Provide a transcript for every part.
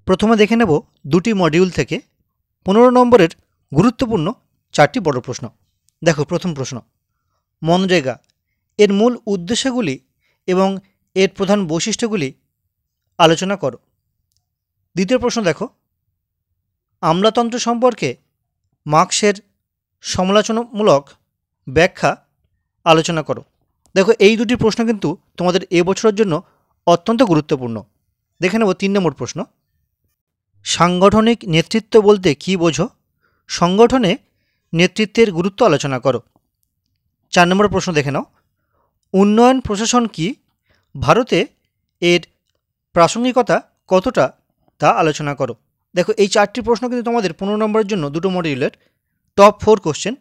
প্রথমে দেখে নেব দুটি মডিউল থেকে 15 নম্বরের গুরুত্বপূর্ণ 4টি বড় প্রশ্ন। দেখো প্রথম প্রশ্ন, মনরেগা এর মূল উদ্দেশ্যগুলি এবং এর প্রধান বৈশিষ্ট্যগুলি আলোচনা করো। দ্বিতীয় প্রশ্ন দেখো, আমলাতন্ত্র সম্পর্কে মার্ক্সের সমালোচনামূলক ব্যাখ্যা আলোচনা করো। দেখো এই দুটি প্রশ্ন কিন্তু তোমাদের এবছরের জন্য অত্যন্ত গুরুত্বপূর্ণ। দেখে নেব 3 নম্বর প্রশ্ন, সাংগঠনিক নেতৃত্ব বলতে কী বোঝো? সংগঠনে নেতৃত্বের গুরুত্ব আলোচনা করো। 4 নম্বর প্রশ্ন দেখে নাও, উন্নয়ন প্রশাসন কি, ভারতে এর প্রাসঙ্গিকতা কতটা তা আলোচনা করো। দেখো এই 4টি প্রশ্ন কিন্তু তোমাদের 15 নম্বরের জন্য দুটো মডিউলের টপ 4 কোশ্চেন।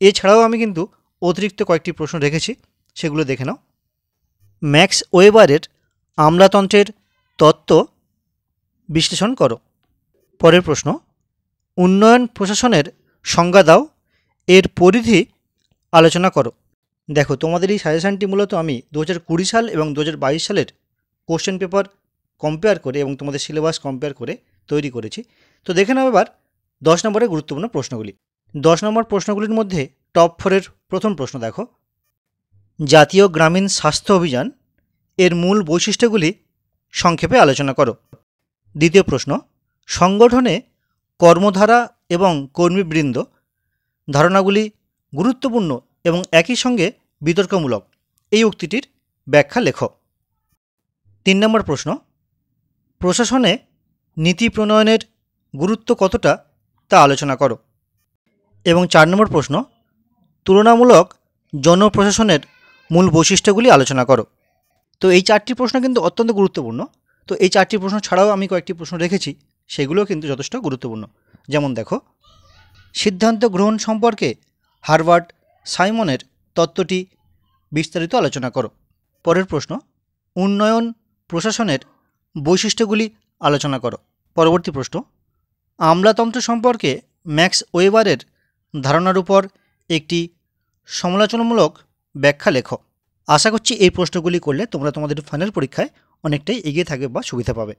এছাড়াও আমি কিন্তু অতিরিক্ত কয়েকটি প্রশ্ন রেখেছি, সেগুলো দেখে নাও। ম্যাক্স ওয়েবারের আমলাতন্ত্রের তত্ত্ব বিশ্লেষণ করো। পরের প্রশ্ন, উন্নয়ন প্রশাসনের সংজ্ঞা দাও, এর পরিধি আলোচনা করো। দেখো তোমাদের এই সাজেশানটি মূলত আমি 2020 সাল এবং 2022 সালের কোশ্চেন পেপার কম্পেয়ার করে এবং তোমাদের সিলেবাস কম্পেয়ার করে তৈরি করেছি। তো দেখে নাও এবার 10 নম্বরের গুরুত্বপূর্ণ প্রশ্নগুলি। 10 নম্বর প্রশ্নগুলির মধ্যে টপ 4-এর প্রথম প্রশ্ন দেখো, জাতীয় গ্রামীণ স্বাস্থ্য অভিযান এর মূল বৈশিষ্ট্যগুলি সংক্ষেপে আলোচনা করো। দ্বিতীয় প্রশ্ন, সংগঠনে কর্মধারা এবং কর্মীবৃন্দ ধারণাগুলি গুরুত্বপূর্ণ এবং একই সঙ্গে বিতর্কমূলক, এই উক্তিটির ব্যাখ্যা লেখো। 3 নম্বর প্রশ্ন, প্রশাসনে নীতি প্রণয়নের গুরুত্ব কতটা তা আলোচনা করো। এবং 4 নম্বর প্রশ্ন, তুলনামূলক জনপ্রশাসনের মূল বৈশিষ্ট্যগুলি আলোচনা করো। তো এই 4টি প্রশ্ন কিন্তু অত্যন্ত গুরুত্বপূর্ণ। তো এই 4টি প্রশ্ন ছাড়াও আমি কয়েকটি প্রশ্ন রেখেছি, সেগুলোও কিন্তু যথেষ্ট গুরুত্বপূর্ণ। যেমন দেখো, সিদ্ধান্ত গ্রহণ সম্পর্কে হার্বার্ট সাইমনের তত্ত্বটি বিস্তারিত আলোচনা করো। পরের প্রশ্ন, উন্নয়ন প্রশাসনের বৈশিষ্ট্যগুলি আলোচনা করো। পরবর্তী প্রশ্ন, আমলাতন্ত্র সম্পর্কে ম্যাক্স ওয়েবারের ধারণার উপর একটি সমালোচনামূলক ব্যাখ্যা লেখো। আশা করছি এই প্রশ্নগুলি করলে তোমরা তোমাদের ফাইনাল পরীক্ষায় অনেকটাই এগিয়ে থাকবে বা সুবিধা পাবে।